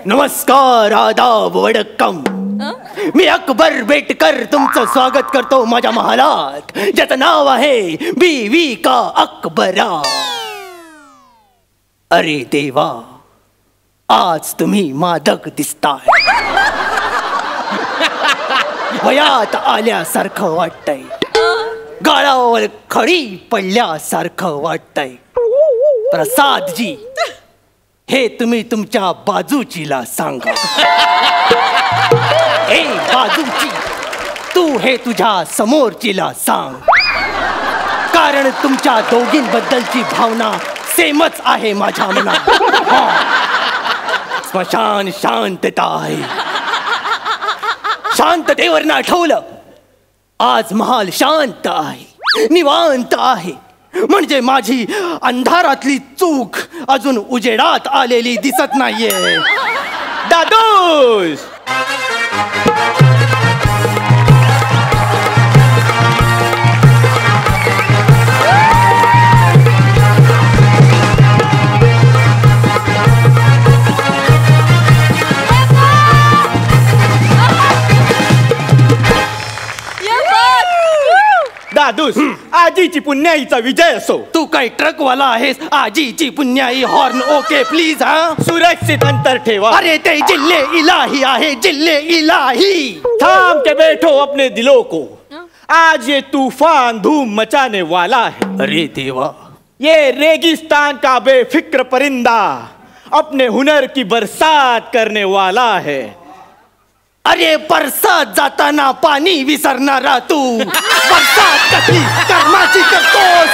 नमस्कार, आदाब, वडक्कम. मी अकबर बेटकर तुमचं स्वागत करतो माझ्या महालात, ज्याचं नाव आहे बीवी का अकबरा. अरे देवा, आज तुम्ही मादक दिसताय. वयात आल्यासारखं वाटतंय, गाळावर खडी पडल्यासारखं वाटतंय. प्रसादजी, हे तुम्ही तुमच्या बाजूचीला सांगा. ए बाजूची, तू हे तुझ्या समोरचीला सांग, कारण तुमच्या दोघींबद्दलची भावना सेमच आहे माझ्या मनात. स्मशान शांतता आहे. शांततेवर ना ठेवलं, आज महाल शांत आहे, निवांत आहे. म्हणजे माझी अंधारातली चूक अजून उजेडात आलेली दिसत नाहीये. दादूस, दादूस, आजीची पुण्याईचा विजय असो. तू काय ट्रकवाला आहेस? आजीची पुण्याई हॉर्न ओके प्लीज. हा, सुरक्षित अंतर ठेवा. अरे ते जिल्हे इलाही आहे, जिल्हे इलाही. थाम के बैठो अपने दिलों को, आज ये तूफान धूम मचाने वाला है. अरे देवा, ये रेगिस्तान का बेफिक्र परिंदा अपने हुनर की बरसात करने वाला है. अरे बरसात जाताना पाणी विसरणारा तू, बरसात कशी कर्माची करतोस?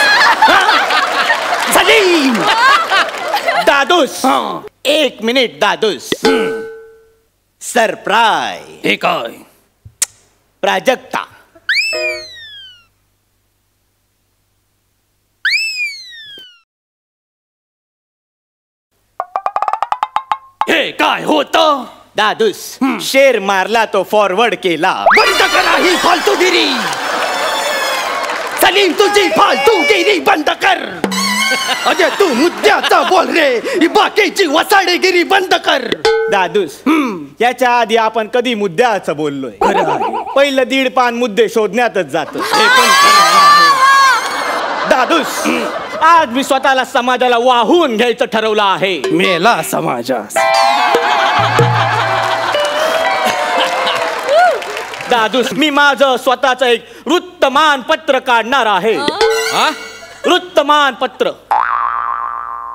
सलीम, दादूस, एक मिनिट दादूस. सरप्राइज. हे काय? प्राजक्ता. हे काय होतं? दादूस, शेर मारला तो फॉरवर्ड केला. बंद करा ही फालतूगिरी. सलीम, तुझी फालतूगिरी बंद कर. अरे तू मुद्द्याचा बोल रे, ही बाकीची वसाडेगिरी बंद कर. दादूस, याच्या आधी आपण कधी मुद्द्याचं बोललोय? पहिलं 1.5 पान मुद्दे शोधण्यातच जात. दादूस, आज मी स्वतःला समाजाला वाहून घ्यायचं ठरवलं आहे. मेला समाजास. दादूस, मी माझं स्वतःच एक वृत्तमानपत्र काढणार आहे. वृत्तमानपत्र.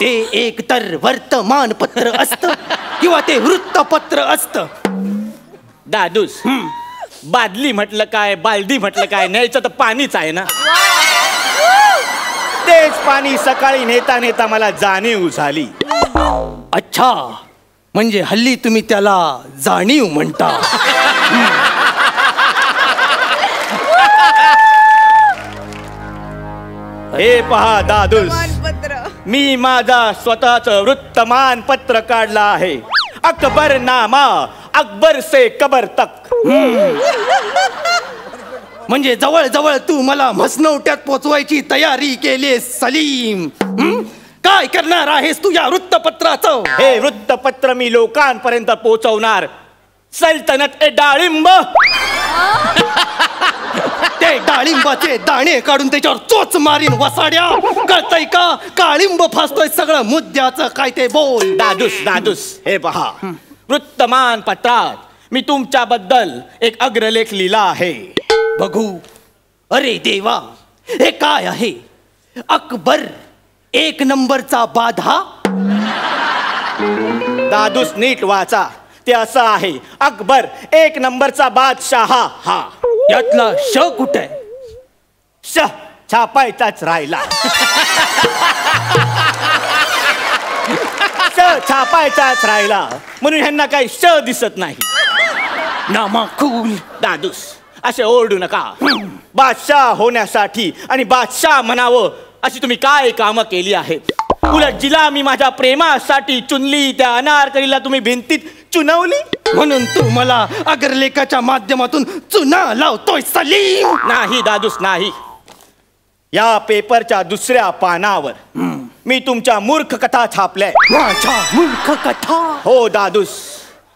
ते एक तर वर्तमानपत्र असतं किंवा ते वृत्तपत्र असतं. दादूस, बादली म्हटलं काय, बालदी म्हटलं काय, न्यायचं तर पाणीच आहे ना. तेच पाणी सकाळी नेता नेता मला जाणीव झाली. अच्छा, म्हणजे हल्ली तुम्ही त्याला जाणीव म्हणता. हे पहा दादूस, मी माझा स्वतःच वृत्तमानपत्र काढला आहे. अकबर नामा, अकबर से कबर तक. म्हणजे जवळ जवळ तू मला म्हसनवट्यात पोचवायची तयारी केलीस सलीम. काय करणार आहेस तू या वृत्तपत्राचं? हे वृत्तपत्र मी लोकांपर्यंत पोहोचवणार. सल्तनत ए डाळिंब. ते डाळिंबाचे दाणे काढून त्याच्यावर चोच मारीन वसाड्या. कळतय का? काळिंब फासतोय सगळं. मुद्द्याचं काय ते बोल. दादूस, हे पहा, वृत्तमानपत्रात मी तुमच्याबद्दल एक अग्रलेख लिहिला आहे. बघू. अरे देवा, हे काय आहे? अकबर 1 नंबरचा बाधा. दादूस, नीट वाचा. ते असं आहे, अकबर 1 नंबरचा बादशाह. हा, यातला श कुठे? श छापायचाच राहिला. श छापायचाच राहिला म्हणून ह्यांना काही श दिसत नाही. नामाकूल. दादूस, असे ओरडू नका. बादशाह होण्यासाठी आणि बादशाह म्हणावं अशी तुम्ही काय कामं केली आहेत? उलट जिला मी माझ्या प्रेमासाठी चुनली, त्या अनारकलीला तुम्ही भिंतीत चुनवली. म्हणून तू मला अग्रलेखाच्या माध्यमातून चुना लावतोय सलीम. नाही दादूस, नाही. या पेपरच्या दुसऱ्या पानावर मी तुमच्या मूर्ख कथा छापल्या. माझ्या मूर्ख कथा? हो दादूस,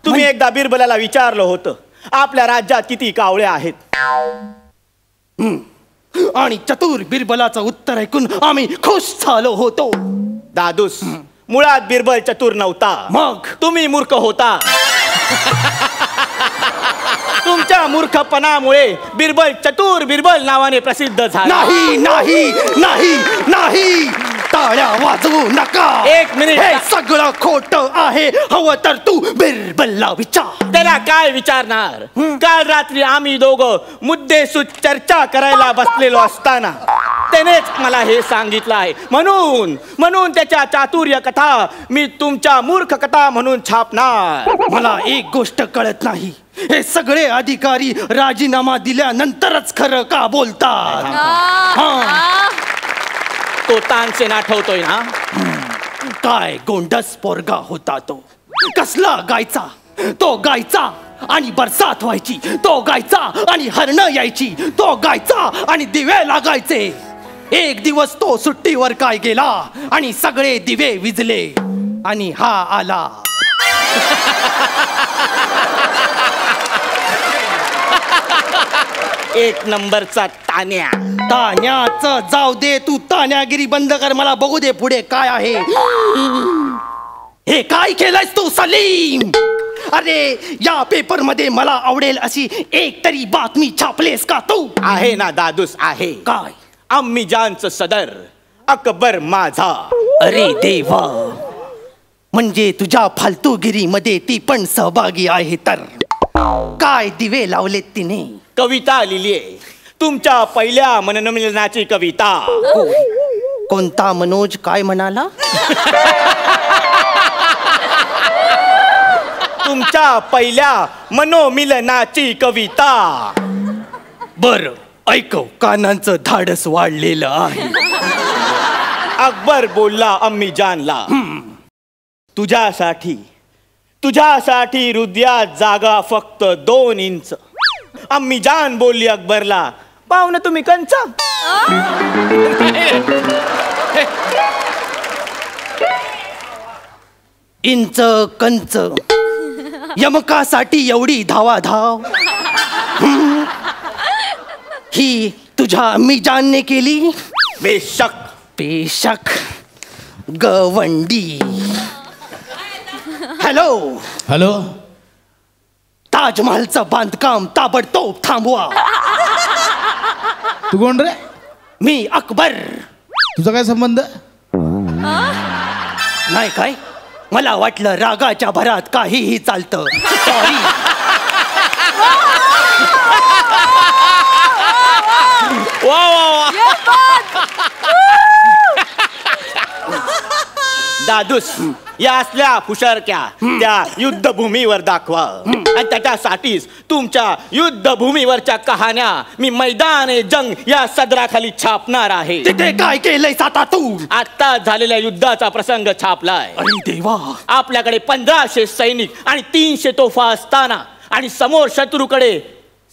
तुम्ही एकदा बिरबलाला विचारलं होतं आपल्या राज्यात किती कावळे आहेत, आणि चतुर बिरबलाचं उत्तर ऐकून आम्ही खुश झालो होतो. दादूस, मुळात बिरबल चतुर नव्हता, मग तुम्ही मूर्ख होता. तुमच्या मूर्खपणामुळे बिरबल चतुर बिरबल नावाने प्रसिद्ध झाला. नाही नाही नाही नाही, टाळ्या वाजवू नका. एक मिनिट. हे सगळं खोट आहे. हवं तर तू बिरबलला विचार. त्याला काय विचारणार? काल रात्री आम्ही दोघं मुद्देसूद चर्चा करायला बसलेलो असताना त्यानेच मला हे सांगितलं आहे. म्हणून त्याच्या चातुर्य कथा मी तुमच्या मूर्ख कथा म्हणून छापणार. मला एक गोष्ट कळत नाही, हे सगळे अधिकारी राजीनामा दिल्यानंतरच खरं का बोलतात? तो तानसेन आठवतोय ना? काय गोंडस पोरगा होता तो. कसला गायचा तो, गायचा आणि बरसात व्हायची. तो गायचा आणि हरण यायची. तो गायचा आणि दिवे लागायचे. एक दिवस तो सुट्टीवर काय गेला आणि सगळे दिवे विझले आणि हा आला. एक नंबरचा तान्या. तान्याचं जाऊ दे, तू तान्यागिरी बंद कर. मला बघू दे पुढे काय आहे. हे काय केलंयस तू सलीम? अरे या पेपर मध्ये मला आवडेल अशी एक तरी बातमी छापलेस का तू? आहे ना दादूस, आहे. काय? अम्मी जानचं सदर अकबर माझा. अरे देवा, म्हणजे तुझ्या फालतूगिरीमध्ये ती पण सहभागी आहे तर? काय दिवे लावलेत तिने? कविता लिहिलीये, तुमच्या पहिल्या मनोमिलनाची कविता. कोणता मनोज काय म्हणाला? तुमच्या पहिल्या मनोमिलनाची कविता. बर ऐकव, कानांचं धाडस वाढलेलं आहे. अकबर बोलला अम्मी जानला, तुझ्यासाठी हृदयात जागा फक्त 2 इंच. अम्मी जान बोलली अकबरला, पाहुणं तुम्ही कंच. इंच कंच यमकासाठी एवढी धावाधाव ही तुझ्या अम्मी जानने केली? बेशक. बेशक गवंडी. हॅलो हॅलो, ताजमहलचं बांधकाम ताबडतोब थांबवा. तू कोण रे? मी अकबर. तुझा काय संबंध? नाही काय, मला वाटलं रागाच्या भरात काहीही चालतं. सॉरी. वा वा वा. दादूस, या असल्या फुशारक्या त्या युद्धभूमीवर दाखवा. आणि त्याच्यासाठीच तुमच्या युद्धभूमीवरच्या कहाण्या मी मैदान जंग या सदराखाली छापणार आहे. तिथे काय केलंयस आता तू? आता झालेल्या युद्धाचा प्रसंग छापलाय. अरे देवा, आपल्याकडे 1500 सैनिक आणि 300 तोफा असताना आणि समोर शत्रूकडे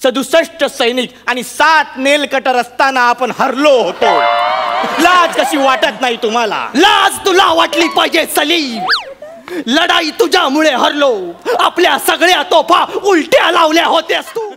67 सैनिक आणि 7 नेलकटर असताना आपण हरलो होतो. लाज कशी वाटत नाही तुम्हाला? लाज तुला वाटली पाहिजे सलीम. लढाई तुझ्यामुळे हरलो. आपल्या सगळ्या तोफा उलट्या लावल्या होत्यास तू.